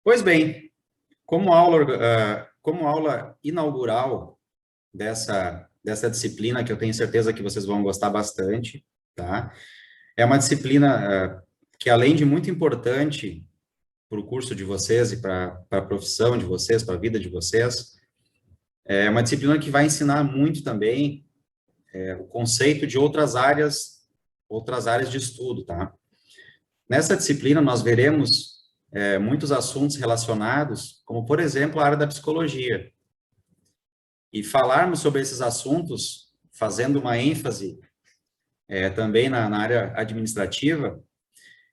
Pois bem, como aula inaugural dessa disciplina, que eu tenho certeza que vocês vão gostar bastante, tá? É uma disciplina que, além de muito importante para o curso de vocês e para a profissão de vocês, para a vida de vocês, é uma disciplina que vai ensinar muito também o conceito de outras áreas de estudo, tá? Nessa disciplina, nós veremos muitos assuntos relacionados, como, por exemplo, a área da psicologia. E falarmos sobre esses assuntos, fazendo uma ênfase também na área administrativa,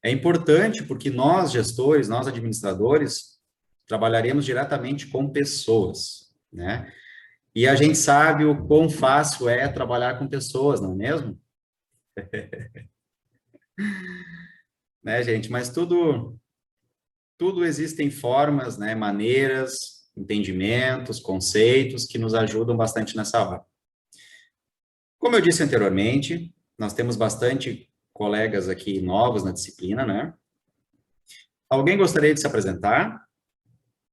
é importante porque nós, gestores, nós, administradores, trabalharemos diretamente com pessoas, né? E a gente sabe o quão fácil é trabalhar com pessoas, não é mesmo? Né, gente? Mas tudo existem formas, né, maneiras, entendimentos, conceitos que nos ajudam bastante nessa hora. Como eu disse anteriormente, nós temos bastante colegas aqui novos na disciplina, né? Alguém gostaria de se apresentar?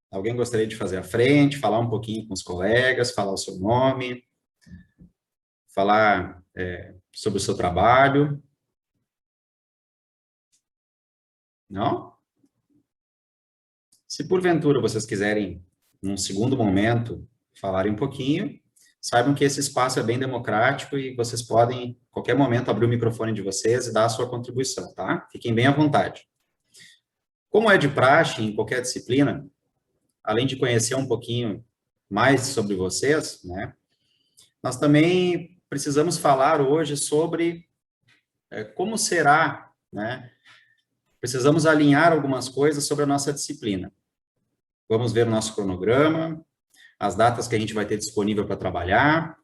Alguém gostaria de fazer a frente, falar um pouquinho com os colegas, falar o seu nome, falar sobre o seu trabalho? Não? Se porventura vocês quiserem, num segundo momento, falarem um pouquinho, saibam que esse espaço é bem democrático e vocês podem, em qualquer momento, abrir o microfone de vocês e dar a sua contribuição, tá? Fiquem bem à vontade. Como é de praxe em qualquer disciplina, além de conhecer um pouquinho mais sobre vocês, né, nós também precisamos falar hoje sobre como será, né, precisamos alinhar algumas coisas sobre a nossa disciplina. Vamos ver o nosso cronograma, as datas que a gente vai ter disponível para trabalhar,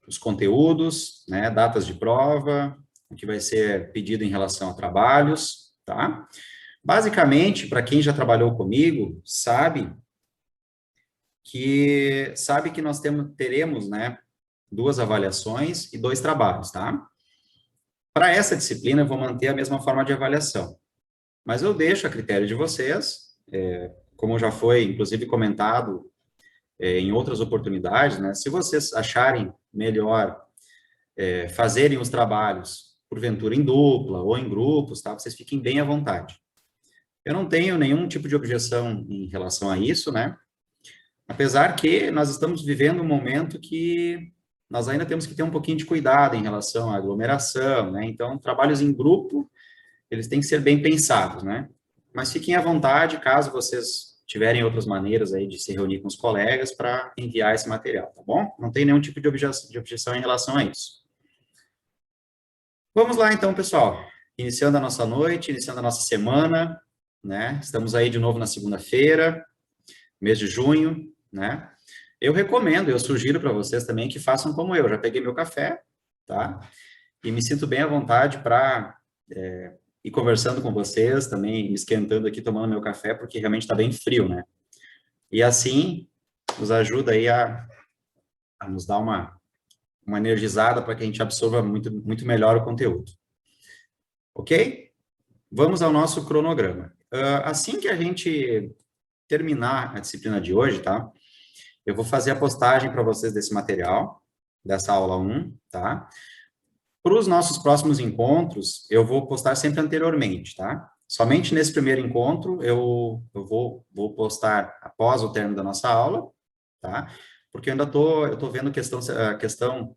os conteúdos, né, datas de prova, o que vai ser pedido em relação a trabalhos, tá? Basicamente, para quem já trabalhou comigo, sabe que nós teremos, né, 2 avaliações e 2 trabalhos, tá? Para essa disciplina, eu vou manter a mesma forma de avaliação, mas eu deixo a critério de vocês, como já foi, inclusive, comentado em outras oportunidades, né? Se vocês acharem melhor fazerem os trabalhos, porventura, em dupla ou em grupos, tá? Vocês fiquem bem à vontade. Eu não tenho nenhum tipo de objeção em relação a isso, né? Apesar que nós estamos vivendo um momento que nós ainda temos que ter um pouquinho de cuidado em relação à aglomeração, né? Então, trabalhos em grupo, eles têm que ser bem pensados, né? Mas fiquem à vontade, caso vocês tiverem outras maneiras aí de se reunir com os colegas para enviar esse material, tá bom? Não tem nenhum tipo de objeção em relação a isso. Vamos lá, então, pessoal. Iniciando a nossa noite, iniciando a nossa semana, né? Estamos aí de novo na segunda-feira, mês de junho, né? Eu recomendo, eu sugiro para vocês também que façam como eu. Já peguei meu café, tá? E me sinto bem à vontade para ir conversando com vocês, também me esquentando aqui, tomando meu café, porque realmente está bem frio, né? E assim, nos ajuda aí a nos dar uma energizada para que a gente absorva muito, muito melhor o conteúdo. Ok? Vamos ao nosso cronograma. Assim que a gente terminar a disciplina de hoje, tá? Eu vou fazer a postagem para vocês desse material, dessa aula 1, tá? Para os nossos próximos encontros, eu vou postar sempre anteriormente, tá? Somente nesse primeiro encontro, eu vou postar após o término da nossa aula, tá? Porque eu ainda eu tô vendo a questão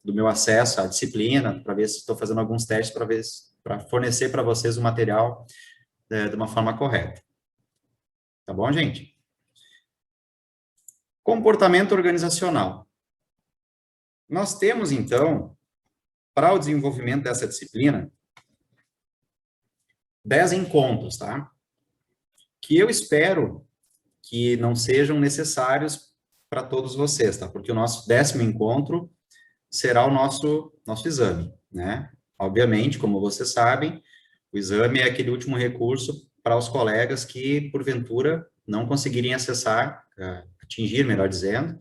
do meu acesso à disciplina, para ver se estou fazendo alguns testes para fornecer para vocês o material de uma forma correta. Tá bom, gente? Comportamento organizacional. Nós temos, então, para o desenvolvimento dessa disciplina, 10 encontros, tá? Que eu espero que não sejam necessários para todos vocês, tá? Porque o nosso 10º encontro será o nosso exame, né? Obviamente, como vocês sabem, o exame é aquele último recurso para os colegas que, porventura, não conseguirem atingir, melhor dizendo,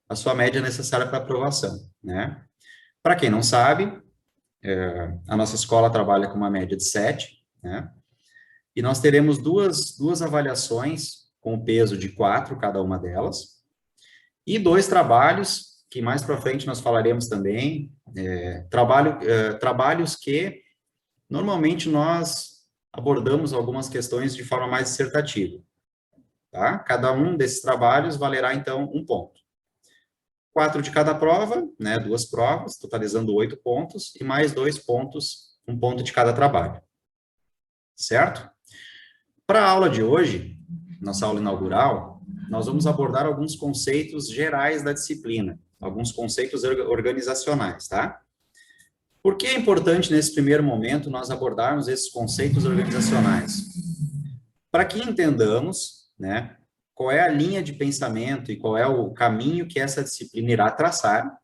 a sua média necessária para aprovação, né? Para quem não sabe, a nossa escola trabalha com uma média de 7, né? e nós teremos duas avaliações com peso de 4 cada uma delas, e 2 trabalhos, que mais para frente nós falaremos também, trabalhos que normalmente nós abordamos algumas questões de forma mais dissertativa, tá? Cada um desses trabalhos valerá, então, 1 ponto. 4 de cada prova, né, 2 provas, totalizando 8 pontos, e mais 2 pontos, 1 ponto de cada trabalho. Certo? Para a aula de hoje, nossa aula inaugural, nós vamos abordar alguns conceitos gerais da disciplina, alguns conceitos organizacionais, tá? Por que é importante, nesse primeiro momento, nós abordarmos esses conceitos organizacionais? Para que entendamos, né, qual é a linha de pensamento e qual é o caminho que essa disciplina irá traçar,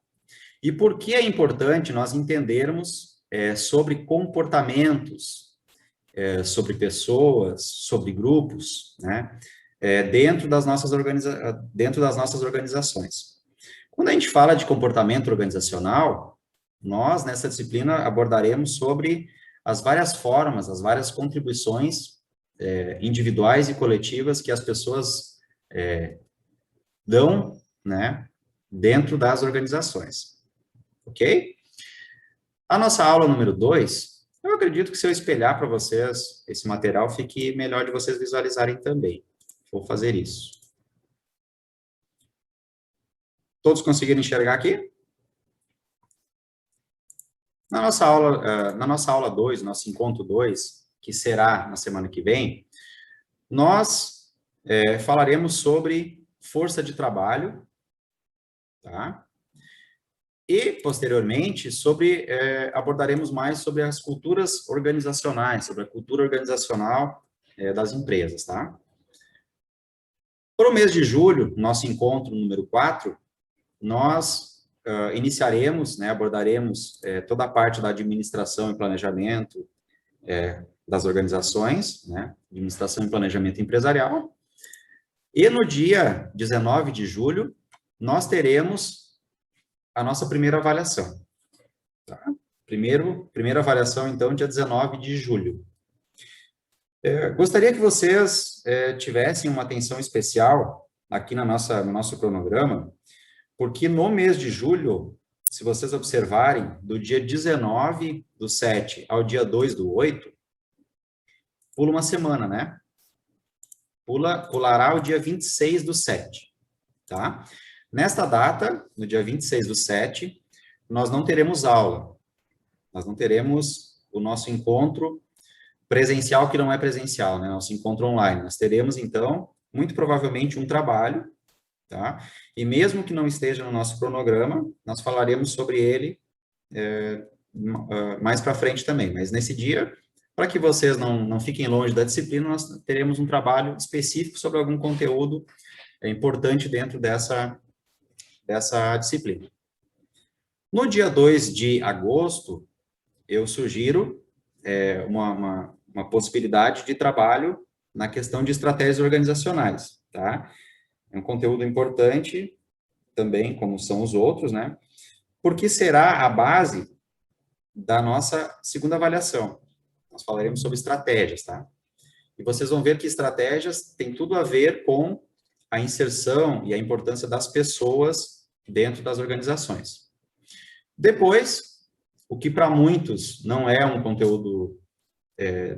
e por que é importante nós entendermos sobre comportamentos, sobre pessoas, sobre grupos, né, dentro das nossas organizações. Quando a gente fala de comportamento organizacional, nós, nessa disciplina, abordaremos sobre as várias formas, as várias contribuições individuais e coletivas que as pessoas dão, né, dentro das organizações. Ok? A nossa aula número 2, eu acredito que se eu espelhar para vocês esse material, fique melhor de vocês visualizarem também. Vou fazer isso. Todos conseguiram enxergar aqui? Na nossa aula 2, nosso encontro 2, que será na semana que vem, nós falaremos sobre força de trabalho, tá? E, posteriormente, abordaremos mais sobre as culturas organizacionais, sobre a cultura organizacional das empresas, tá? Para o mês de julho, nosso encontro número 4, nós iniciaremos, né, abordaremos toda a parte da administração e planejamento das organizações, né, administração e planejamento empresarial. E no dia 19 de julho, nós teremos a nossa primeira avaliação. Tá? Primeira avaliação, então, dia 19 de julho. Gostaria que vocês tivessem uma atenção especial aqui no nosso cronograma, porque no mês de julho, se vocês observarem, do dia 19/7 ao dia 2/8, pula uma semana, né? Pulará o dia 26/7, tá? Nesta data, no dia 26/7, nós não teremos aula. Nós não teremos o nosso encontro presencial, que não é presencial, né? Nosso encontro online. Nós teremos, então, muito provavelmente um trabalho, tá? E mesmo que não esteja no nosso cronograma, nós falaremos sobre ele mais para frente também. Mas nesse dia, para que vocês não fiquem longe da disciplina, nós teremos um trabalho específico sobre algum conteúdo importante dentro dessa disciplina. No dia 2 de agosto, eu sugiro uma possibilidade de trabalho na questão de estratégias organizacionais, tá? É um conteúdo importante também, como são os outros, né? Porque será a base da nossa segunda avaliação. Nós falaremos sobre estratégias, tá? E vocês vão ver que estratégias têm tudo a ver com a inserção e a importância das pessoas dentro das organizações. Depois, o que para muitos não é um conteúdo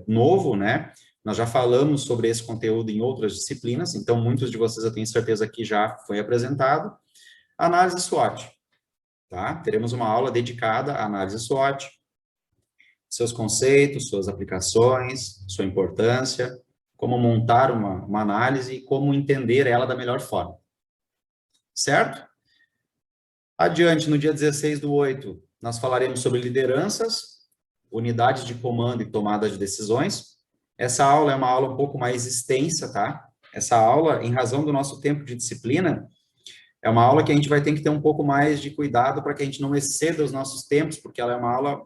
novo, né? Nós já falamos sobre esse conteúdo em outras disciplinas, então muitos de vocês eu tenho certeza que já foi apresentado. Análise SWOT, tá? Teremos uma aula dedicada à análise SWOT, seus conceitos, suas aplicações, sua importância, como montar uma análise e como entender ela da melhor forma. Certo? Adiante, no dia 16/8, nós falaremos sobre lideranças, unidades de comando e tomada de decisões. Essa aula é uma aula um pouco mais extensa, tá? Essa aula, em razão do nosso tempo de disciplina, é uma aula que a gente vai ter que ter um pouco mais de cuidado para que a gente não exceda os nossos tempos, porque ela é uma aula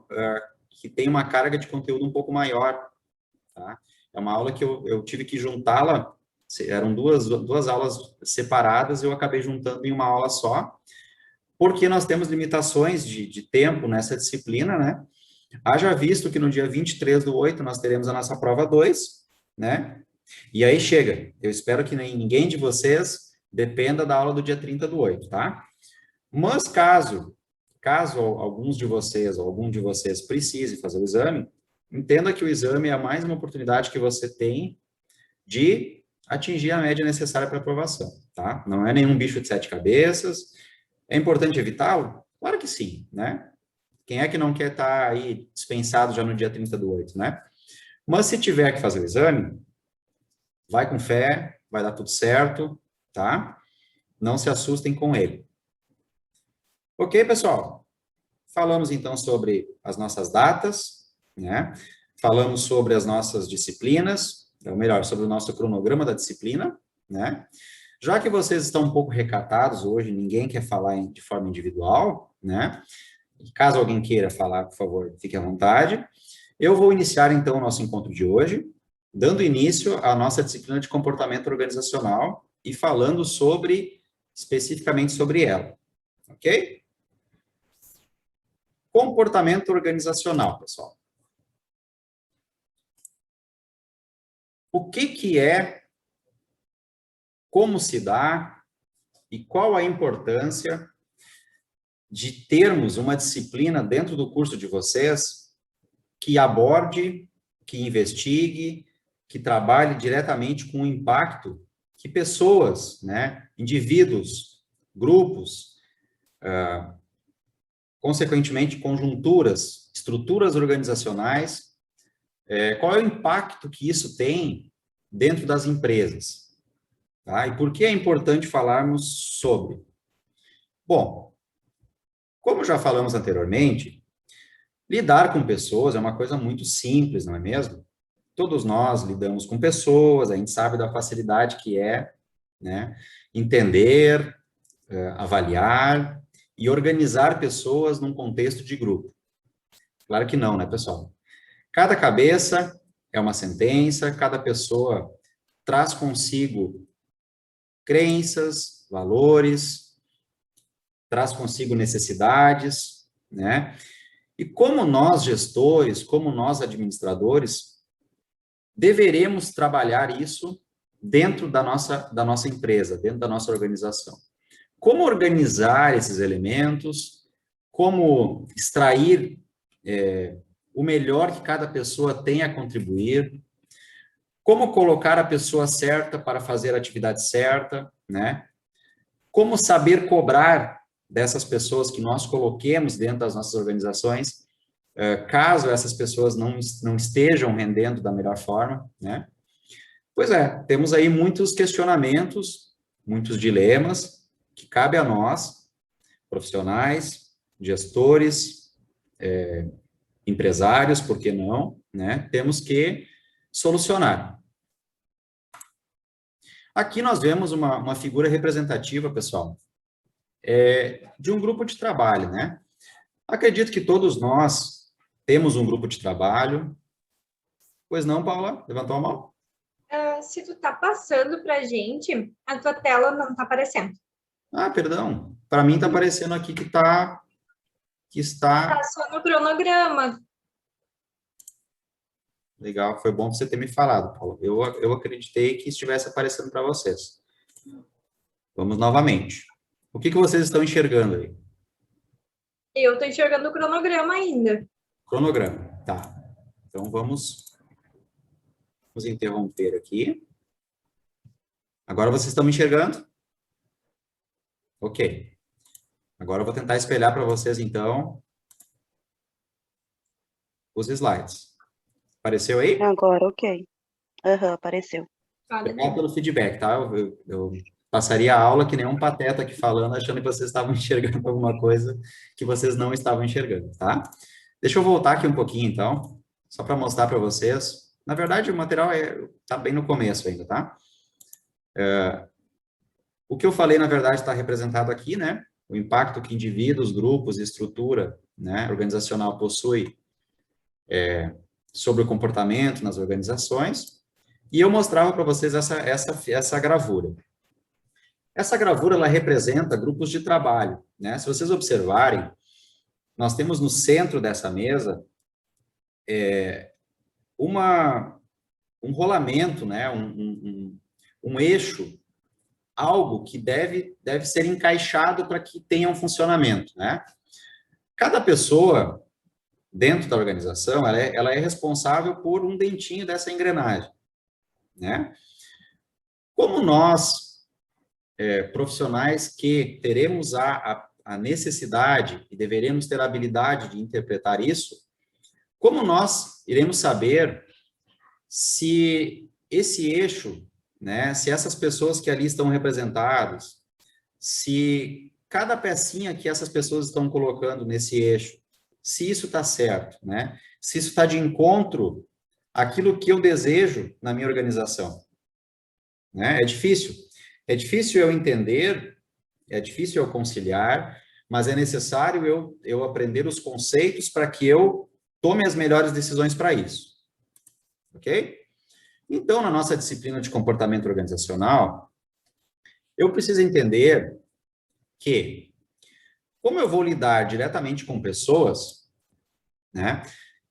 que tem uma carga de conteúdo um pouco maior, tá? É uma aula que eu tive que juntá-la, eram duas aulas separadas, eu acabei juntando em uma aula só, porque nós temos limitações de tempo nessa disciplina, né? Haja visto que no dia 23/8 nós teremos a nossa prova 2, né? E aí chega. Eu espero que ninguém de vocês dependa da aula do dia 30/8, tá? Mas caso alguns de vocês ou algum de vocês precise fazer o exame, entenda que o exame é mais uma oportunidade que você tem de atingir a média necessária para aprovação, tá? Não é nenhum bicho de sete cabeças. É importante evitá-lo? Claro que sim, né? Quem é que não quer estar aí dispensado já no dia 30/8, né? Mas se tiver que fazer o exame, vai com fé, vai dar tudo certo, tá? Não se assustem com ele. Ok, pessoal? Falamos então sobre as nossas datas, né? Falamos sobre as nossas disciplinas, ou melhor, sobre o nosso cronograma da disciplina, né? Já que vocês estão um pouco recatados hoje, ninguém quer falar de forma individual, né? Caso alguém queira falar, por favor, fique à vontade. Eu vou iniciar então o nosso encontro de hoje, dando início à nossa disciplina de comportamento organizacional e falando especificamente sobre ela, ok? Comportamento organizacional, pessoal. O que é, como se dá e qual a importância de termos uma disciplina dentro do curso de vocês que aborde, que investigue, que trabalhe diretamente com o impacto que pessoas, né, indivíduos, grupos, consequentemente conjunturas, estruturas organizacionais, qual é o impacto que isso tem dentro das empresas, tá? E por que é importante falarmos sobre? Bom, como já falamos anteriormente, lidar com pessoas é uma coisa muito simples, não é mesmo? Todos nós lidamos com pessoas, a gente sabe da facilidade que é, né, entender, avaliar e organizar pessoas num contexto de grupo. Claro que não, né, pessoal? Cada cabeça é uma sentença, cada pessoa traz consigo crenças, valores, traz consigo necessidades, né? E como nós, gestores, como nós, administradores, deveremos trabalhar isso dentro da nossa empresa, dentro da nossa organização. Como organizar esses elementos, como extrair o melhor que cada pessoa tem a contribuir, como colocar a pessoa certa para fazer a atividade certa, né? Como saber cobrar dessas pessoas que nós coloquemos dentro das nossas organizações, caso essas pessoas não estejam rendendo da melhor forma, né? Pois é, temos aí muitos questionamentos, muitos dilemas, que cabe a nós, profissionais, gestores, empresários, por que não, né? Temos que solucionar. Aqui nós vemos uma figura representativa, pessoal, de um grupo de trabalho, né? Acredito que todos nós temos um grupo de trabalho. Pois não, Paula? Levantou a mão? Se tu tá passando pra gente, a tua tela não tá aparecendo. Ah, perdão. Para mim está aparecendo aqui que está... Tá só no cronograma. Legal, foi bom você ter me falado, Paula. Eu acreditei que estivesse aparecendo para vocês. Vamos novamente. O que vocês estão enxergando aí? Eu tô enxergando o cronograma ainda. Cronograma, tá. Então vamos interromper aqui. Agora vocês estão me enxergando? Ok. Agora eu vou tentar espelhar para vocês, então, os slides. Apareceu aí? Agora, ok. Apareceu. Obrigado pelo feedback, tá? Eu passaria a aula que nem um pateta aqui falando, achando que vocês estavam enxergando alguma coisa que vocês não estavam enxergando, tá? Deixa eu voltar aqui um pouquinho, então, só para mostrar para vocês. Na verdade, o material tá bem no começo ainda, tá? O que eu falei, na verdade, está representado aqui, né? O impacto que indivíduos, grupos e estrutura, né, organizacional possui sobre o comportamento nas organizações. E eu mostrava para vocês essa gravura. Essa gravura, ela representa grupos de trabalho, né? Se vocês observarem, nós temos no centro dessa mesa uma um rolamento, né? Um eixo, algo que deve ser encaixado para que tenha um funcionamento, né? Cada pessoa dentro da organização, ela é responsável por um dentinho dessa engrenagem, né? Como nós, profissionais que teremos a necessidade e deveremos ter a habilidade de interpretar isso, como nós iremos saber se esse eixo, né, se essas pessoas que ali estão representadas, se cada pecinha que essas pessoas estão colocando nesse eixo, se isso está certo, né? Se isso está de encontro àquilo que eu desejo na minha organização, né? É difícil eu entender, é difícil eu conciliar, mas é necessário eu aprender os conceitos para que eu tome as melhores decisões para isso, ok? Então, na nossa disciplina de comportamento organizacional, eu preciso entender que, como eu vou lidar diretamente com pessoas, né?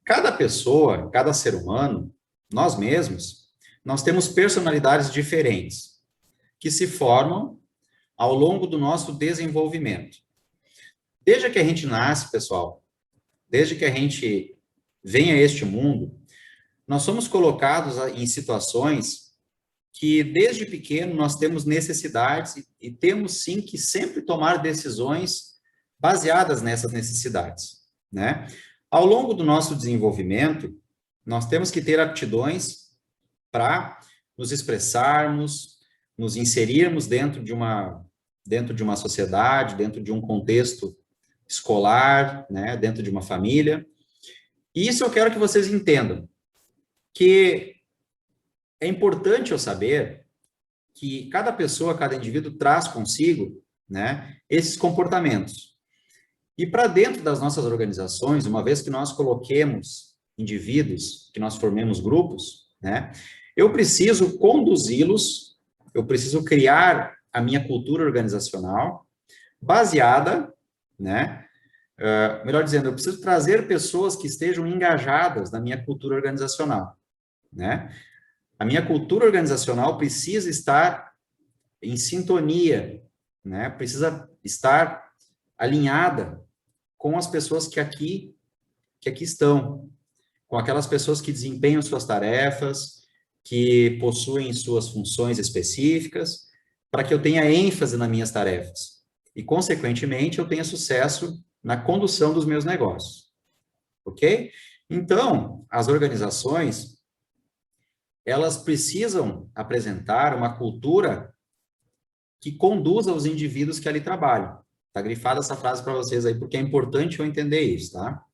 Cada pessoa, cada ser humano, nós mesmos, nós temos personalidades diferentes que se formam ao longo do nosso desenvolvimento. Desde que a gente nasce, pessoal, desde que a gente vem a este mundo, nós somos colocados em situações que, desde pequeno, nós temos necessidades e temos, sim, que sempre tomar decisões baseadas nessas necessidades, né? Ao longo do nosso desenvolvimento, nós temos que ter aptidões para nos expressarmos, nos inserirmos dentro de uma sociedade, dentro de um contexto escolar, né, dentro de uma família. E isso eu quero que vocês entendam, que é importante eu saber que cada pessoa, cada indivíduo traz consigo, né, esses comportamentos. E para dentro das nossas organizações, uma vez que nós coloquemos indivíduos, que nós formemos grupos, né, eu preciso conduzi-los, eu preciso criar a minha cultura organizacional baseada, né, melhor dizendo, eu preciso trazer pessoas que estejam engajadas na minha cultura organizacional, né? A minha cultura organizacional precisa estar em sintonia, né? Precisa estar alinhada com as pessoas que aqui estão, com aquelas pessoas que desempenham suas tarefas, que possuem suas funções específicas, para que eu tenha ênfase nas minhas tarefas e, consequentemente, eu tenha sucesso na condução dos meus negócios, ok? Então, as organizações, elas precisam apresentar uma cultura que conduza os indivíduos que ali trabalham. Tá grifada essa frase para vocês aí, porque é importante eu entender isso, tá?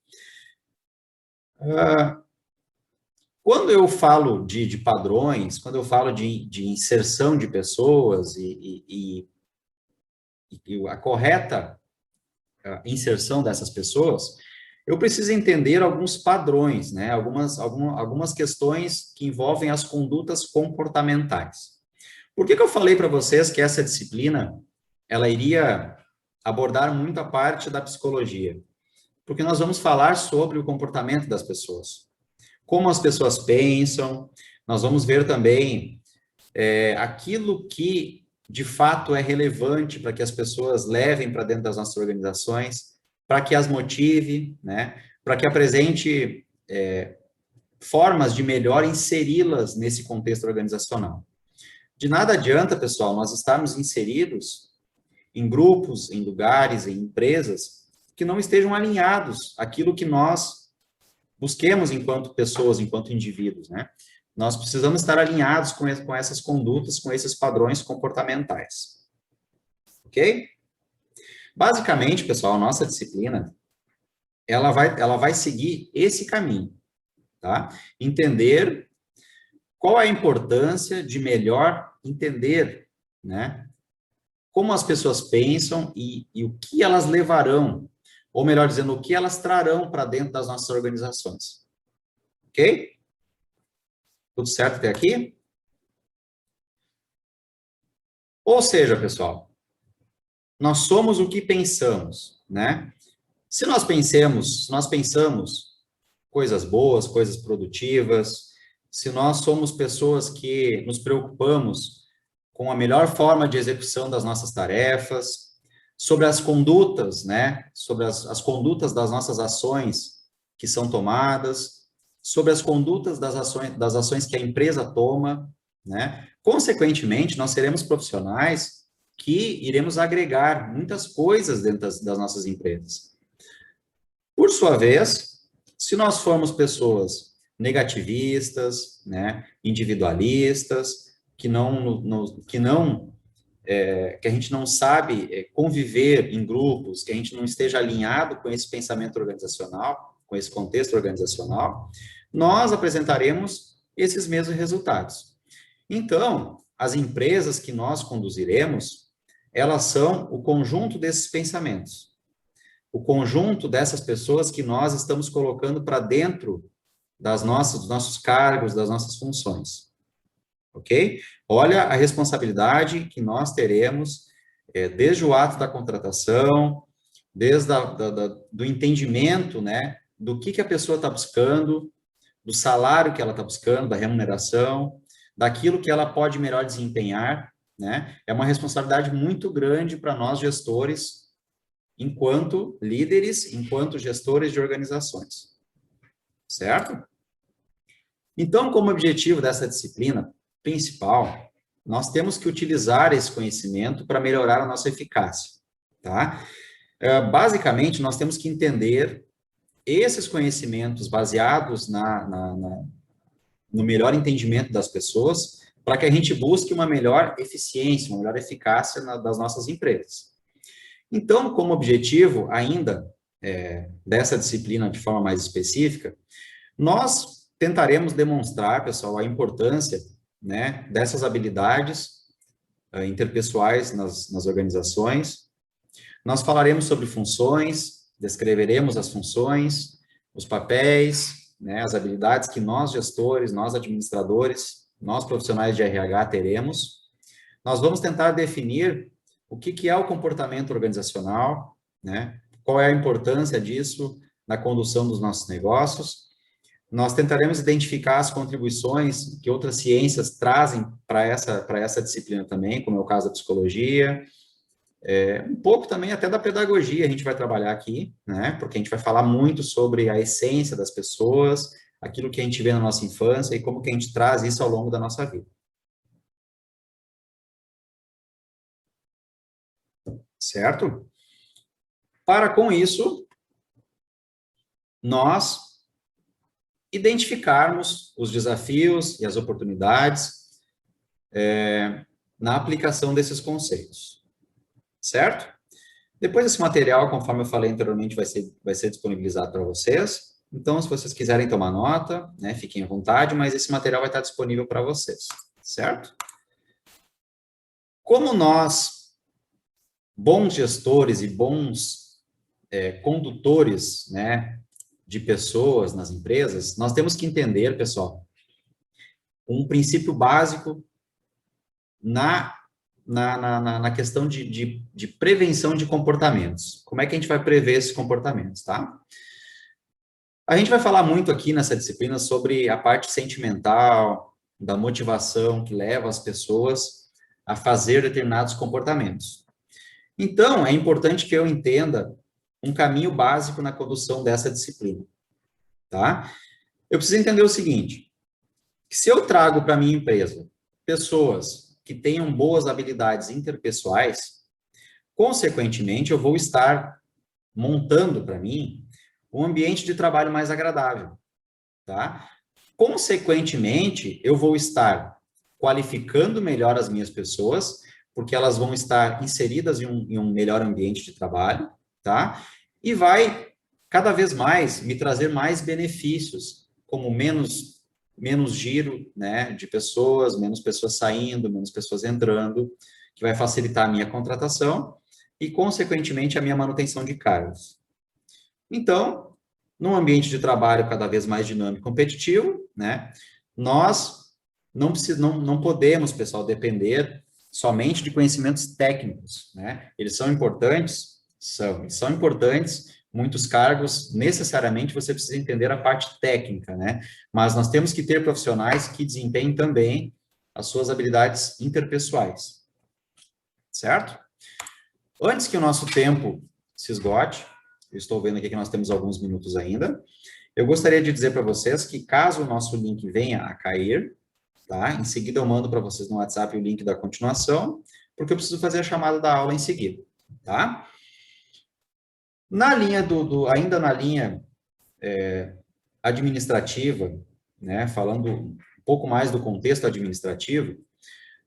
Quando eu falo de padrões, quando eu falo de inserção de pessoas e a correta inserção dessas pessoas, eu preciso entender alguns padrões, né? Algumas questões que envolvem as condutas comportamentais. Por que eu falei para vocês que essa disciplina, ela iria abordar muito a parte da psicologia? Porque nós vamos falar sobre o comportamento das pessoas. Como as pessoas pensam, nós vamos ver também aquilo que, de fato, é relevante para que as pessoas levem para dentro das nossas organizações, para que as motive, né? Para que apresente formas de melhor inseri-las nesse contexto organizacional. De nada adianta, pessoal, nós estarmos inseridos em grupos, em lugares, em empresas que não estejam alinhados àquilo que nós busquemos enquanto pessoas, enquanto indivíduos, né? Nós precisamos estar alinhados com essas condutas, com esses padrões comportamentais. Ok? Basicamente, pessoal, a nossa disciplina, ela vai seguir esse caminho, tá? Entender qual a importância de melhor entender, né? Como as pessoas pensam e o que elas levarão, ou melhor dizendo, o que elas trarão para dentro das nossas organizações. Ok? Tudo certo até aqui? Ou seja, pessoal, nós somos o que pensamos, né? Se nós pensamos coisas boas, coisas produtivas, se nós somos pessoas que nos preocupamos com a melhor forma de execução das nossas tarefas, sobre as condutas, né? Sobre as condutas das nossas ações que são tomadas, sobre as condutas das ações que a empresa toma, né? Consequentemente, nós seremos profissionais que iremos agregar muitas coisas dentro das nossas empresas. Por sua vez, se nós formos pessoas negativistas, né, individualistas, que a gente não sabe conviver em grupos, que a gente não esteja alinhado com esse pensamento organizacional, com esse contexto organizacional, nós apresentaremos esses mesmos resultados. Então, as empresas que nós conduziremos, elas são o conjunto desses pensamentos, o conjunto dessas pessoas que nós estamos colocando para dentro dos nossos cargos, das nossas funções. Ok? Olha a responsabilidade que nós teremos desde o ato da contratação, desde do entendimento, né, do que a pessoa está buscando, do salário que ela está buscando, da remuneração, daquilo que ela pode melhor desempenhar, né? É uma responsabilidade muito grande para nós gestores, enquanto líderes, enquanto gestores de organizações. Certo? Então, como objetivo dessa disciplina principal, nós temos que utilizar esse conhecimento para melhorar a nossa eficácia, tá? Basicamente, nós temos que entender esses conhecimentos baseados no melhor entendimento das pessoas, para que a gente busque uma melhor eficiência, uma melhor eficácia das nossas empresas. Então, como objetivo ainda dessa disciplina de forma mais específica, nós tentaremos demonstrar, pessoal, a importância, né, dessas habilidades interpessoais nas organizações. Nós falaremos sobre funções, descreveremos as funções, os papéis, né, as habilidades que nós gestores, nós administradores, nós profissionais de RH teremos. Nós vamos tentar definir o que é o comportamento organizacional, né, qual é a importância disso na condução dos nossos negócios. Nós tentaremos identificar as contribuições que outras ciências trazem para essa disciplina também, como é o caso da psicologia, um pouco também até da pedagogia a gente vai trabalhar aqui, né? Porque a gente vai falar muito sobre a essência das pessoas, aquilo que a gente vê na nossa infância e como que a gente traz isso ao longo da nossa vida. Certo? Para com isso, nós identificarmos os desafios e as oportunidades na aplicação desses conceitos. Certo? Depois esse material, conforme eu falei anteriormente, vai ser disponibilizado para vocês. Então, se vocês quiserem tomar nota, né, fiquem à vontade, mas esse material vai estar disponível para vocês. Certo? Como nós, bons gestores e bons condutores, né, de pessoas nas empresas, nós temos que entender, pessoal, um princípio básico na questão de prevenção de comportamentos. Como é que a gente vai prever esses comportamentos, tá? A gente vai falar muito aqui nessa disciplina sobre a parte sentimental, da motivação que leva as pessoas a fazer determinados comportamentos. Então, é importante que eu entenda um caminho básico na condução dessa disciplina, tá? Eu preciso entender o seguinte, que se eu trago para a minha empresa pessoas que tenham boas habilidades interpessoais, consequentemente, eu vou estar montando para mim um ambiente de trabalho mais agradável, tá? Consequentemente, eu vou estar qualificando melhor as minhas pessoas, porque elas vão estar inseridas em um melhor ambiente de trabalho, tá? E vai, cada vez mais, me trazer mais benefícios, como menos giro, né, de pessoas, menos pessoas saindo, menos pessoas entrando, que vai facilitar a minha contratação e, consequentemente, a minha manutenção de cargos. Então, num ambiente de trabalho cada vez mais dinâmico e competitivo, né, nós não podemos, pessoal, depender somente de conhecimentos técnicos, né? Eles são importantes, são importantes, muitos cargos, necessariamente você precisa entender a parte técnica, né? Mas nós temos que ter profissionais que desempenhem também as suas habilidades interpessoais, certo? Antes que o nosso tempo se esgote, eu estou vendo aqui que nós temos alguns minutos ainda, eu gostaria de dizer para vocês que caso o nosso link venha a cair, tá? Em seguida eu mando para vocês no WhatsApp o link da continuação, porque eu preciso fazer a chamada da aula em seguida, tá? Na linha ainda na linha administrativa, né? Falando um pouco mais do contexto administrativo,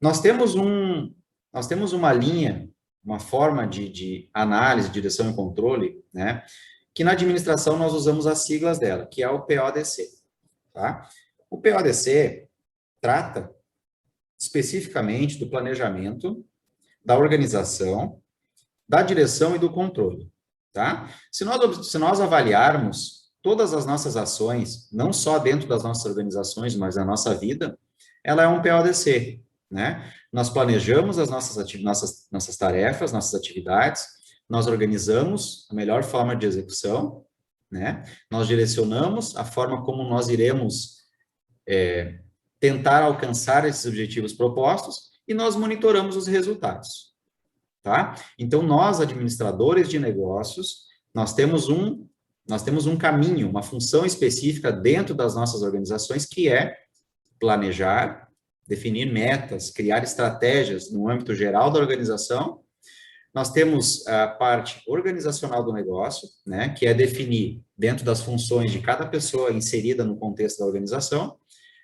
nós temos uma linha, uma forma de análise, direção e controle, né? Que na administração nós usamos as siglas dela, que é o PODC, tá? O PODC trata especificamente do planejamento, da organização, da direção e do controle, tá? Se nós avaliarmos todas as nossas ações, não só dentro das nossas organizações, mas na nossa vida, ela é um PODC, né? Nós planejamos as nossas tarefas, nossas atividades, nós organizamos a melhor forma de execução, né? Nós direcionamos a forma como nós iremos tentar alcançar esses objetivos propostos e nós monitoramos os resultados, tá? Então, nós, administradores de negócios, nós temos um caminho, uma função específica dentro das nossas organizações, que é planejar, definir metas, criar estratégias no âmbito geral da organização. Nós temos a parte organizacional do negócio, né, que é definir, dentro das funções de cada pessoa inserida no contexto da organização,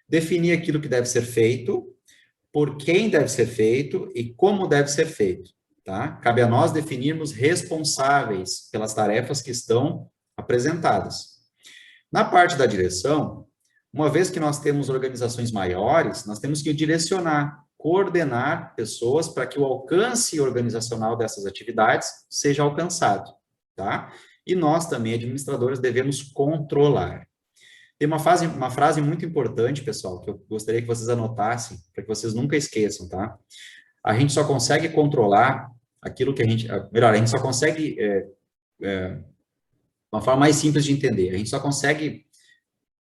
definir aquilo que deve ser feito, por quem deve ser feito e como deve ser feito, tá? Cabe a nós definirmos responsáveis pelas tarefas que estão apresentadas. Na parte da direção, uma vez que nós temos organizações maiores, nós temos que direcionar, coordenar pessoas para que o alcance organizacional dessas atividades seja alcançado, tá? E nós também, administradores, devemos controlar. Tem uma frase muito importante, pessoal, que eu gostaria que vocês anotassem, para que vocês nunca esqueçam, tá? A gente só consegue controlar aquilo que a gente só consegue, uma forma mais simples de entender, a gente só consegue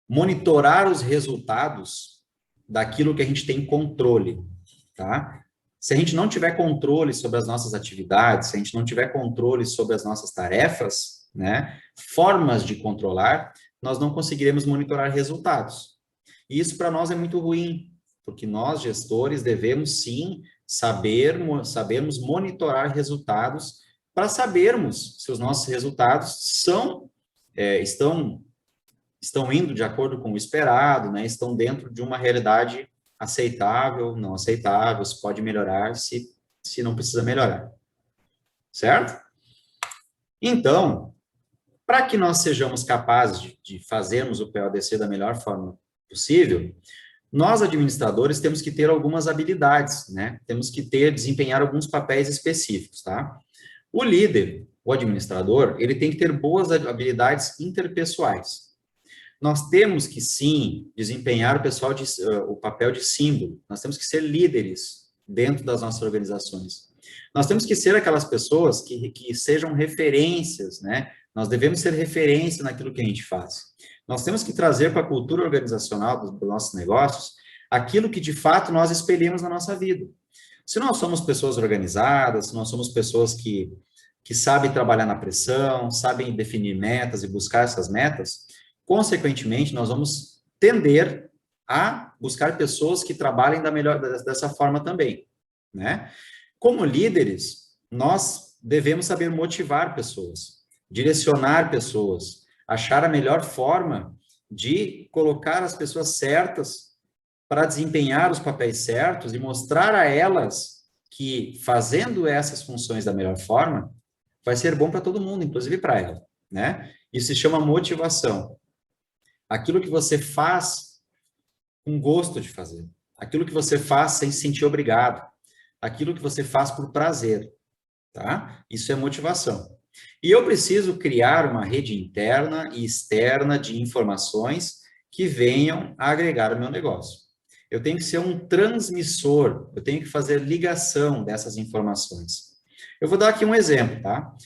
monitorar os resultados daquilo que a gente tem controle, tá? Se a gente não tiver controle sobre as nossas atividades, se a gente não tiver controle sobre as nossas tarefas, né, formas de controlar, nós não conseguiremos monitorar resultados. E isso para nós é muito ruim, porque nós, gestores, devemos sim sabermos monitorar resultados para sabermos se os nossos resultados estão indo de acordo com o esperado, né? Estão dentro de uma realidade aceitável, não aceitável, se pode melhorar, se não precisa melhorar. Certo? Então, para que nós sejamos capazes de fazermos o PODC da melhor forma possível, nós, administradores, temos que ter algumas habilidades, né? Temos que desempenhar alguns papéis específicos, tá? O líder, o administrador, ele tem que ter boas habilidades interpessoais. Nós temos que, sim, desempenhar o papel de símbolo. Nós temos que ser líderes dentro das nossas organizações. Nós temos que ser aquelas pessoas que sejam referências, né? Nós devemos ser referência naquilo que a gente faz. Nós temos que trazer para a cultura organizacional dos nossos negócios aquilo que, de fato, nós espelhamos na nossa vida. Se nós somos pessoas organizadas, se nós somos pessoas que sabem trabalhar na pressão, sabem definir metas e buscar essas metas, consequentemente, nós vamos tender a buscar pessoas que trabalhem dessa forma também, né? Como líderes, nós devemos saber motivar pessoas, direcionar pessoas, achar a melhor forma de colocar as pessoas certas para desempenhar os papéis certos e mostrar a elas que fazendo essas funções da melhor forma, vai ser bom para todo mundo, inclusive para ela, né? Isso se chama motivação. Aquilo que você faz com gosto de fazer, aquilo que você faz sem se sentir obrigado, aquilo que você faz por prazer, tá? Isso é motivação. E eu preciso criar uma rede interna e externa de informações que venham a agregar o meu negócio. Eu tenho que ser um transmissor, eu tenho que fazer ligação dessas informações. Eu vou dar aqui um exemplo, tá?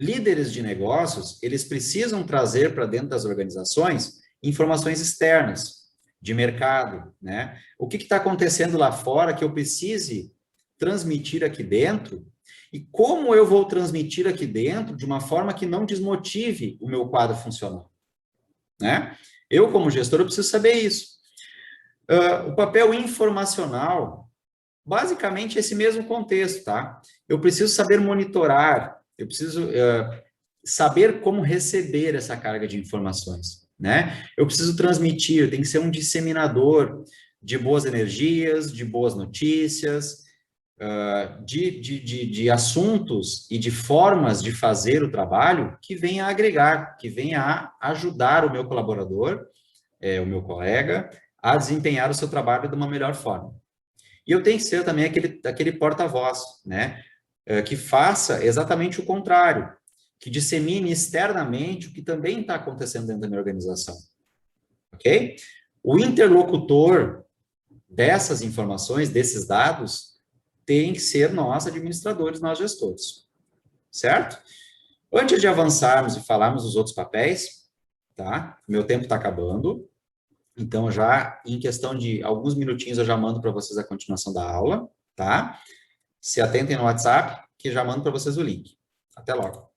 Líderes de negócios, eles precisam trazer para dentro das organizações informações externas, de mercado, né? O que está acontecendo lá fora que eu precise transmitir aqui dentro e como eu vou transmitir aqui dentro de uma forma que não desmotive o meu quadro funcional, né? Eu, como gestor, eu preciso saber isso. O papel informacional, basicamente esse mesmo contexto, tá? Eu preciso saber monitorar, eu preciso saber como receber essa carga de informações, né? Eu preciso transmitir, eu tenho que ser um disseminador de boas energias, de boas notícias, de assuntos e de formas de fazer o trabalho que venha a agregar, que venha a ajudar o meu colaborador, o meu colega, a desempenhar o seu trabalho de uma melhor forma. E eu tenho que ser também aquele porta-voz, né? Que faça exatamente o contrário, que dissemine externamente o que também está acontecendo dentro da minha organização. Ok? O interlocutor dessas informações, desses dados, tem que ser nós, administradores, nós, gestores. Certo? Antes de avançarmos e falarmos dos outros papéis, tá? Meu tempo está acabando. Então, já em questão de alguns minutinhos, eu já mando para vocês a continuação da aula, tá? Se atentem no WhatsApp, que já mando para vocês o link. Até logo.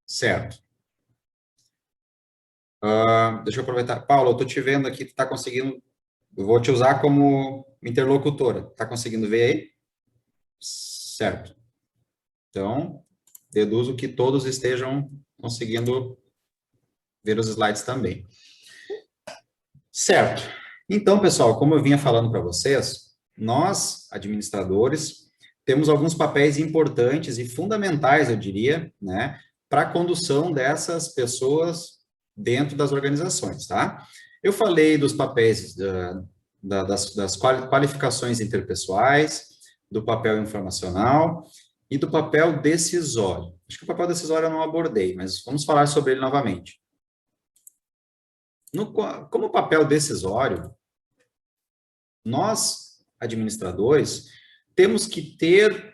Certo. Deixa eu aproveitar. Paulo, eu estou te vendo aqui, tu está conseguindo... Eu vou te usar como interlocutora. Está conseguindo ver aí? Certo. Então, deduzo que todos estejam conseguindo ver os slides também. Certo. Então, pessoal, como eu vinha falando para vocês, nós, administradores, temos alguns papéis importantes e fundamentais, eu diria, né, para a condução dessas pessoas dentro das organizações, tá? Eu falei dos papéis das qualificações interpessoais, do papel informacional e do papel decisório. Acho que o papel decisório eu não abordei, mas vamos falar sobre ele novamente. Como papel decisório, nós, administradores, temos que ter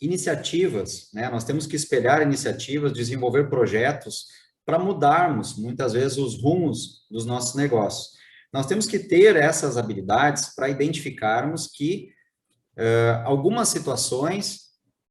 iniciativas, né? Nós temos que espelhar iniciativas, desenvolver projetos para mudarmos, muitas vezes, os rumos dos nossos negócios. Nós temos que ter essas habilidades para identificarmos que algumas situações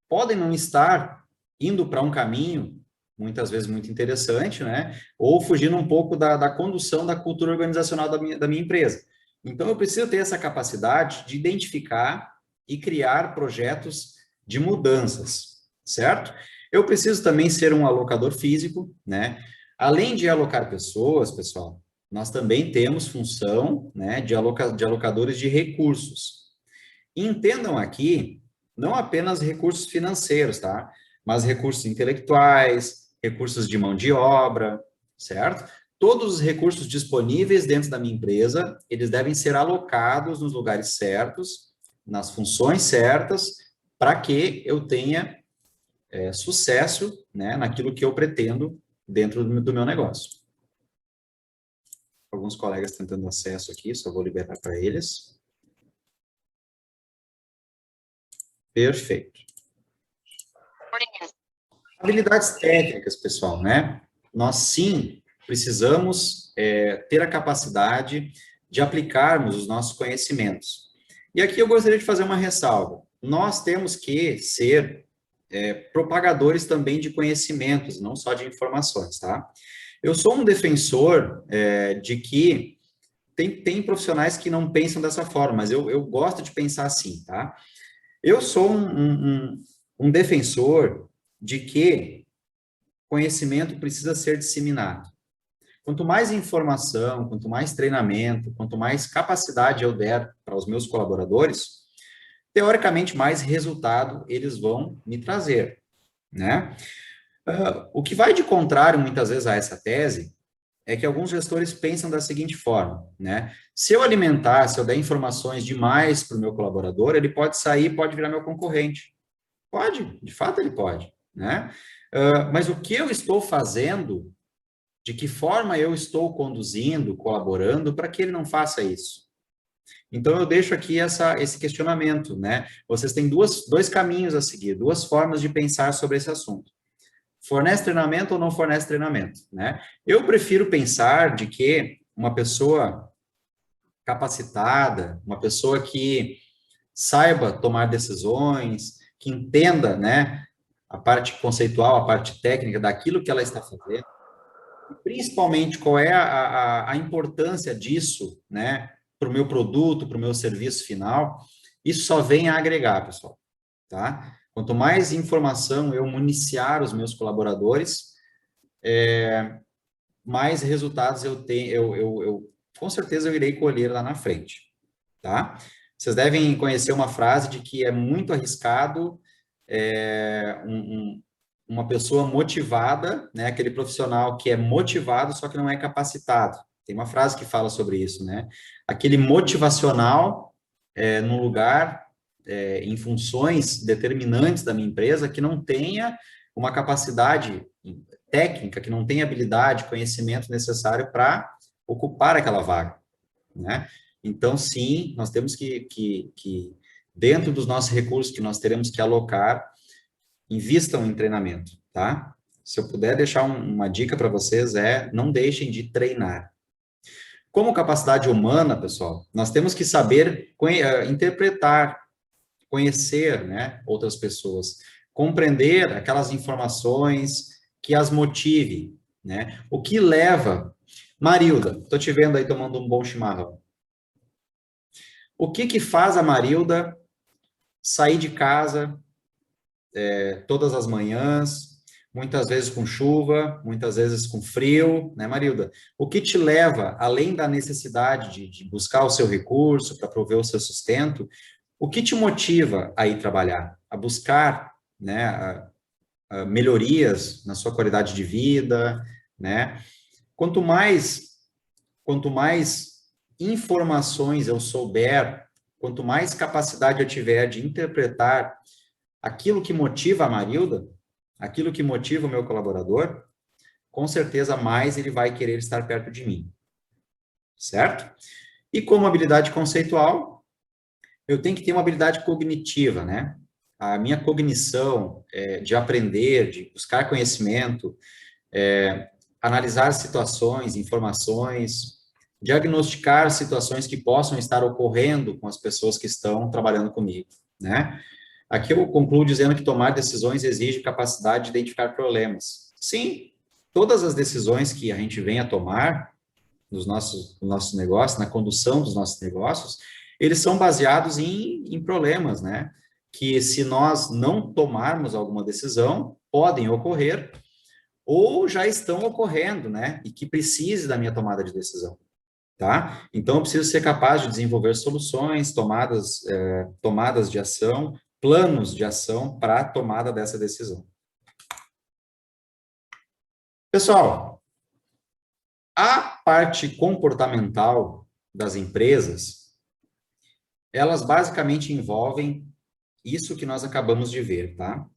podem não estar indo para um caminho, muitas vezes muito interessante, né? Ou fugindo um pouco da condução da cultura organizacional da minha empresa. Então, eu preciso ter essa capacidade de identificar e criar projetos de mudanças, certo? Eu preciso também ser um alocador físico, né? Além de alocar pessoas, pessoal, nós também temos função, né, de alocadores de recursos. E entendam aqui, não apenas recursos financeiros, tá? Mas recursos intelectuais, recursos de mão de obra, certo? Todos os recursos disponíveis dentro da minha empresa, eles devem ser alocados nos lugares certos, nas funções certas, para que eu tenha sucesso, né, naquilo que eu pretendo dentro do meu negócio. Alguns colegas tentando acesso aqui, só vou liberar para eles. Perfeito. Habilidades técnicas, pessoal, né? Nós, sim, precisamos ter a capacidade de aplicarmos os nossos conhecimentos. E aqui eu gostaria de fazer uma ressalva. Nós temos que ser propagadores também de conhecimentos, não só de informações, tá? Eu sou um defensor de que tem profissionais que não pensam dessa forma, mas eu gosto de pensar assim, tá? Eu sou um defensor de que conhecimento precisa ser disseminado. Quanto mais informação, quanto mais treinamento, quanto mais capacidade eu der para os meus colaboradores, teoricamente, mais resultado eles vão me trazer, né? O que vai de contrário, muitas vezes, a essa tese, é que alguns gestores pensam da seguinte forma, né? Se eu alimentar, se eu der informações demais para o meu colaborador, ele pode sair, pode virar meu concorrente. Pode, de fato ele pode, né? Mas o que eu estou fazendo, de que forma eu estou conduzindo, colaborando, para que ele não faça isso? Então, eu deixo aqui esse questionamento, né? Vocês têm dois caminhos a seguir, duas formas de pensar sobre esse assunto. Fornece treinamento ou não fornece treinamento, né? Eu prefiro pensar de que uma pessoa capacitada, uma pessoa que saiba tomar decisões, que entenda, né, a parte conceitual, a parte técnica daquilo que ela está fazendo, e principalmente qual é a importância disso, né, para o meu produto, para o meu serviço final, isso só vem a agregar, pessoal, tá? Quanto mais informação eu municiar os meus colaboradores, mais resultados eu tenho, com certeza eu irei colher lá na frente, tá? Vocês devem conhecer uma frase de que é muito arriscado uma pessoa motivada, né? Aquele profissional que é motivado, só que não é capacitado. Tem uma frase que fala sobre isso, né? Aquele motivacional num lugar, em funções determinantes da minha empresa, que não tenha uma capacidade técnica, que não tenha habilidade, conhecimento necessário para ocupar aquela vaga, né? Então, sim, nós temos que, dentro dos nossos recursos que nós teremos que alocar, invistam em treinamento, tá? Se eu puder deixar uma dica para vocês, não deixem de treinar. Como capacidade humana, pessoal, nós temos que saber interpretar, conhecer, né, outras pessoas, compreender aquelas informações que as motive, né? O que leva... Marilda, estou te vendo aí tomando um bom chimarrão. O que faz a Marilda sair de casa todas as manhãs, muitas vezes com chuva, muitas vezes com frio, né, Marilda? O que te leva, além da necessidade de buscar o seu recurso para prover o seu sustento, o que te motiva a ir trabalhar, a buscar, né, melhorias na sua qualidade de vida, né? Quanto mais informações eu souber, quanto mais capacidade eu tiver de interpretar aquilo que motiva a Marilda, aquilo que motiva o meu colaborador, com certeza mais ele vai querer estar perto de mim. Certo? E como habilidade conceitual, eu tenho que ter uma habilidade cognitiva, né? A minha cognição de aprender, de buscar conhecimento, analisar situações, informações, diagnosticar situações que possam estar ocorrendo com as pessoas que estão trabalhando comigo, né? Aqui eu concluo dizendo que tomar decisões exige capacidade de identificar problemas. Sim, todas as decisões que a gente vem a tomar nos nossos negócios, na condução dos nossos negócios, eles são baseados em problemas, né? Que se nós não tomarmos alguma decisão, podem ocorrer ou já estão ocorrendo, né? E que precise da minha tomada de decisão, tá? Então, eu preciso ser capaz de desenvolver soluções, tomadas de ação, planos de ação para a tomada dessa decisão. Pessoal, a parte comportamental das empresas, elas basicamente envolvem isso que nós acabamos de ver, tá?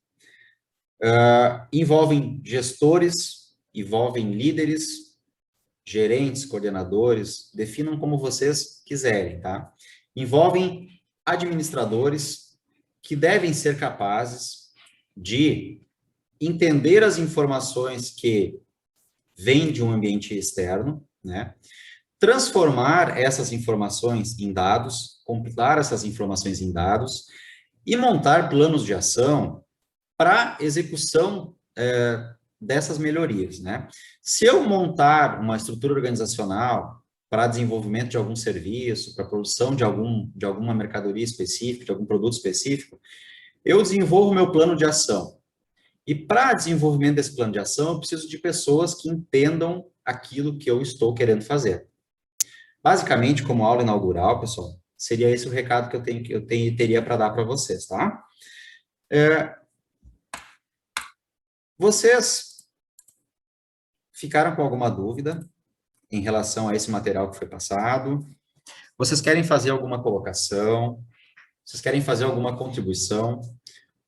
Envolvem gestores, envolvem líderes, gerentes, coordenadores, definam como vocês quiserem, tá? Envolvem administradores que devem ser capazes de entender as informações que vêm de um ambiente externo, né? Transformar essas informações em dados, compilar essas informações em dados e montar planos de ação para execução dessas melhorias, né? Se eu montar uma estrutura organizacional para desenvolvimento de algum serviço, para produção de alguma mercadoria específica, de algum produto específico, eu desenvolvo meu plano de ação. E para desenvolvimento desse plano de ação, eu preciso de pessoas que entendam aquilo que eu estou querendo fazer. Basicamente, como aula inaugural, pessoal, seria esse o recado que eu teria para dar para vocês, tá? Vocês ficaram com alguma dúvida em relação a esse material que foi passado? Vocês querem fazer alguma colocação? Vocês querem fazer alguma contribuição?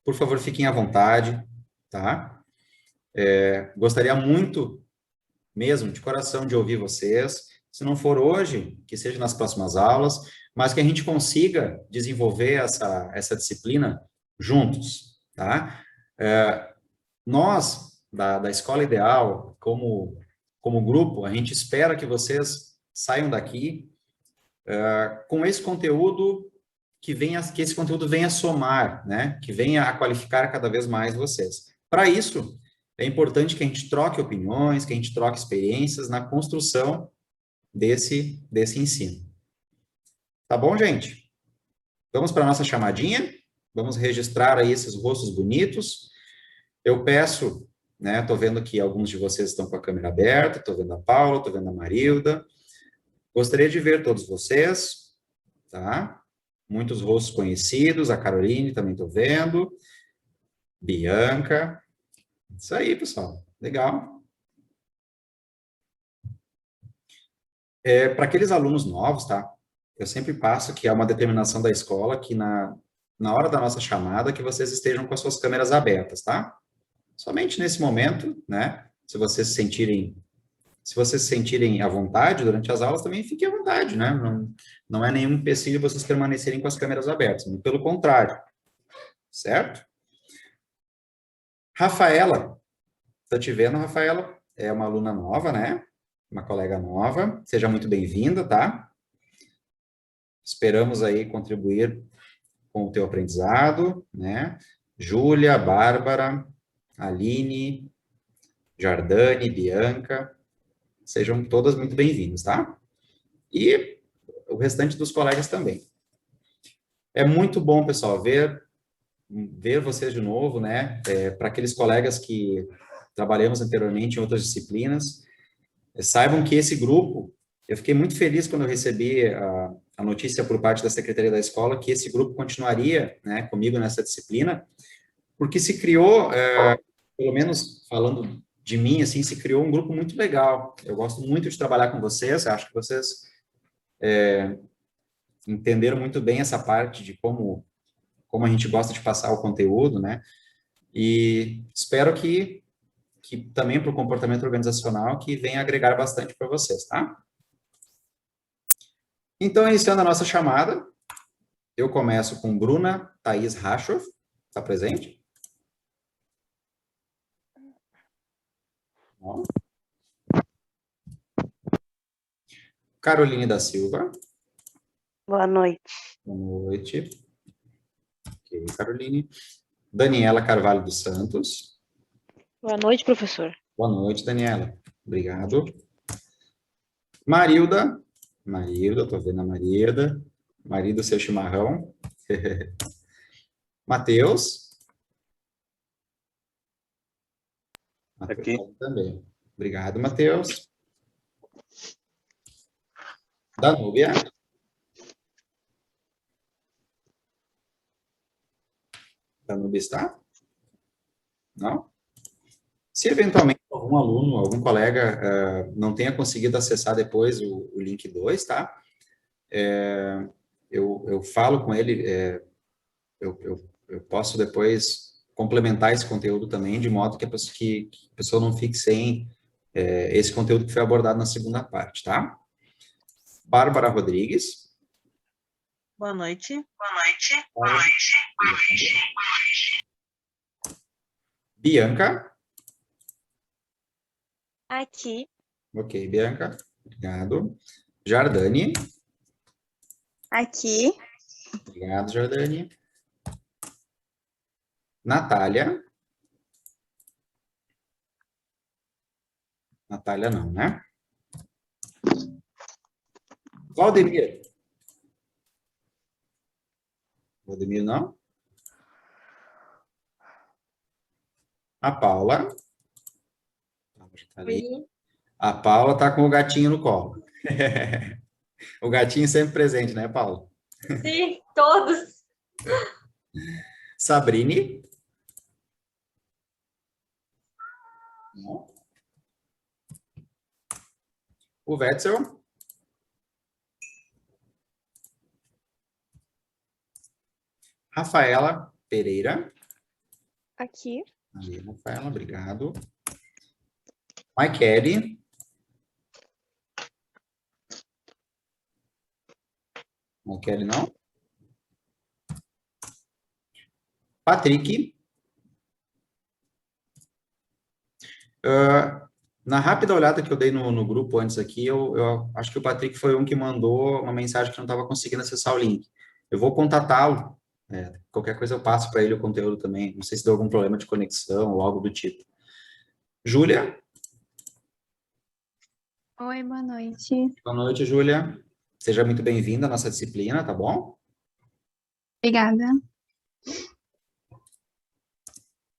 Por favor, fiquem à vontade, tá? Gostaria muito, mesmo, de coração, de ouvir vocês. Se não for hoje, que seja nas próximas aulas, mas que a gente consiga desenvolver essa disciplina juntos, tá? Nós, da Escola Ideal, como grupo, a gente espera que vocês saiam daqui com esse conteúdo que esse conteúdo venha somar, né? Que venha a qualificar cada vez mais vocês. Para isso, é importante que a gente troque opiniões, que a gente troque experiências na construção desse ensino. Tá bom, gente? Vamos para a nossa chamadinha? Vamos registrar aí esses rostos bonitos. Eu peço, né? Estou vendo que alguns de vocês estão com a câmera aberta, estou vendo a Paula, estou vendo a Marilda. Gostaria de ver todos vocês, tá? Muitos rostos conhecidos, a Caroline também estou vendo, Bianca. Isso aí, pessoal. Legal. Para aqueles alunos novos, tá? Eu sempre passo que é uma determinação da escola que na hora da nossa chamada que vocês estejam com as suas câmeras abertas, tá? Somente nesse momento, né? Se vocês se sentirem à vontade durante as aulas, também fiquem à vontade, né? Não é nenhum empecilho vocês permanecerem com as câmeras abertas, pelo contrário, certo? Rafaela, tô te vendo, Rafaela, é uma aluna nova, né? Uma colega nova, seja muito bem-vinda, tá? Esperamos aí contribuir com o teu aprendizado, né? Júlia, Bárbara, Aline, Jardane, Bianca, sejam todas muito bem-vindas, tá? E o restante dos colegas também. É muito bom, pessoal, ver vocês de novo, né? Para aqueles colegas que trabalhamos anteriormente em outras disciplinas, saibam que esse grupo, eu fiquei muito feliz quando eu recebi a notícia por parte da Secretaria da Escola que esse grupo continuaria, né, comigo nessa disciplina, porque se criou, pelo menos falando de mim, assim, se criou um grupo muito legal. Eu gosto muito de trabalhar com vocês, acho que vocês entenderam muito bem essa parte de como a gente gosta de passar o conteúdo, né? E espero que também para o comportamento organizacional que venha agregar bastante para vocês, tá? Então, iniciando a nossa chamada, eu começo com Bruna Thaís Rachoff, está presente? Bom. Caroline da Silva. Boa noite. Boa noite. Ok, Caroline. Daniela Carvalho dos Santos. Boa noite, professor. Boa noite, Daniela. Obrigado. Marilda. Marilda, estou vendo a Marilda. Marido, seu chimarrão. Matheus. Aqui. Também. Obrigado, Matheus. Danúbia. Danúbia está? Não? Se eventualmente algum aluno, algum colega não tenha conseguido acessar depois o link 2, tá? Eu falo com ele, eu posso depois complementar esse conteúdo também, de modo que a pessoa não fique sem esse conteúdo que foi abordado na segunda parte, tá? Bárbara Rodrigues. Boa noite. Boa noite. Boa noite. Boa noite. Bianca. Aqui. Ok, Bianca. Obrigado. Jardane. Aqui. Obrigado, Jardane. Natália. Natália não, né? Valdemir. Valdemir não? A Paula. Tá ali. A Paula tá com o gatinho no colo. O gatinho sempre presente, né, Paula? Sim, todos. Sabrine. Não. O Wetzel. Rafaela Pereira. Aqui. Ali, Rafaela, obrigado. Maikele. A Kelly não. Patrick. Na rápida olhada que eu dei no grupo antes aqui, eu acho que o Patrick foi um que mandou uma mensagem que não estava conseguindo acessar o link. Eu vou contatá-lo. Qualquer coisa eu passo para ele o conteúdo também. Não sei se deu algum problema de conexão ou algo do tipo. Júlia? Oi, boa noite. Boa noite, Júlia. Seja muito bem-vinda à nossa disciplina, tá bom? Obrigada.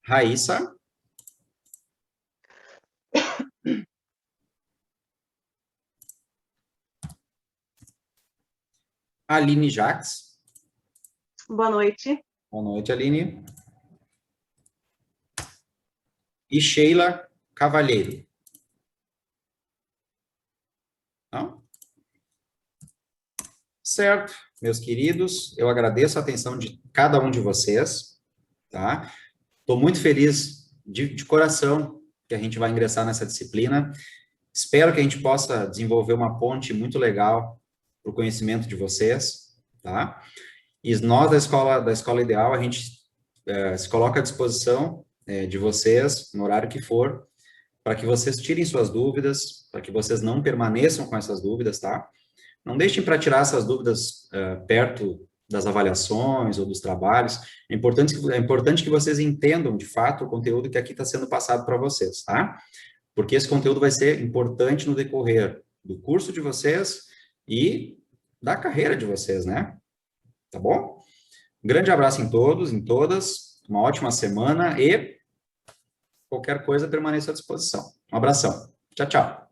Raíssa? Aline Jacques? Boa noite. Boa noite, Aline. E Sheila Cavalheiro? Não? Certo, meus queridos, eu agradeço a atenção de cada um de vocês, tá? Estou muito feliz de coração que a gente vai ingressar nessa disciplina. Espero que a gente possa desenvolver uma ponte muito legal para o conhecimento de vocês, tá? E nós da Escola Ideal, a gente se coloca à disposição de vocês, no horário que for, para que vocês tirem suas dúvidas, para que vocês não permaneçam com essas dúvidas, tá? Não deixem para tirar essas dúvidas perto das avaliações ou dos trabalhos. É importante que vocês entendam, de fato, o conteúdo que aqui está sendo passado para vocês, tá? Porque esse conteúdo vai ser importante no decorrer do curso de vocês e da carreira de vocês, né? Tá bom? Um grande abraço em todos, em todas. Uma ótima semana e qualquer coisa permaneça à disposição. Um abração. Tchau, tchau.